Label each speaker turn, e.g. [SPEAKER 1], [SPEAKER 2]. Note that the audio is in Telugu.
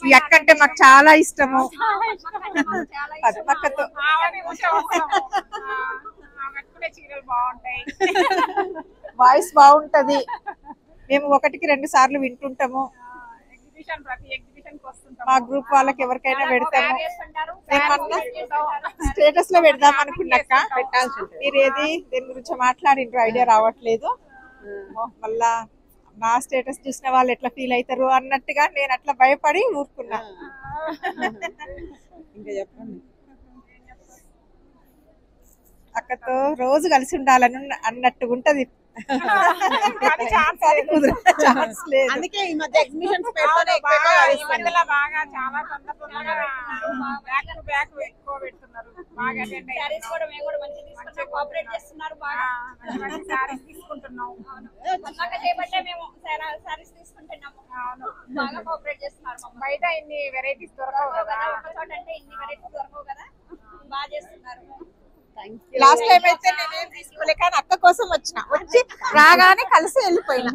[SPEAKER 1] ఈ అక్క అంటే మాకు చాలా ఇష్టము. పద్మక్కతో వాయిస్ బాగుంటది. మేము 1కి 2 సార్లు వింటుంటాము. మా గ్రూప్ వాళ్ళకి ఎవరికైనా పెడతాము. స్టేటస్ లో పెడదాం అనుకున్నాక మీరు ఏది దీని గురించి మాట్లాడిండ్రు ఐడియా రావట్లేదు. మళ్ళా నా స్టేటస్ చూసిన వాళ్ళు ఎట్లా ఫీల్ అవుతారు అన్నట్టుగా నేను అట్లా భయపడి ఊరుకున్నా. ఇంకా చెప్పండి. అక్కతో రోజు కలిసి ఉండాలని అన్నట్టుగా ఉంటది.
[SPEAKER 2] అందుకే ఈ మధ్య ఎగ్జిబిషన్స్ పెడతానే
[SPEAKER 3] బాగా చాలా సందర్భంగా బ్యాక్ ఎక్కువ పెడుతున్నారు. బాగా సారీస్ కూడా మేము కూడా మంచిగా కోఆపరేట్ చేస్తున్నారు. బాగా మంచి సారీస్ తీసుకుంటున్నాం. కొన్నాక చేయబట్టే మేము సారీస్ తీసుకుంటున్నాము. బాగా కోఆపరేట్ చేస్తున్నారు. బయట ఇన్ని వెరైటీస్ దొరకవు కదా, ఒక చోట అంటే ఇన్ని వెరైటీస్ దొరకవు కదా, బాగా చేస్తున్నారు.
[SPEAKER 1] లాస్ట్ టైం అయితే నేనేం తీసుకోలే కానీ అక్క కోసం వచ్చి రాగానే కలిసి వెళ్ళిపోయినా.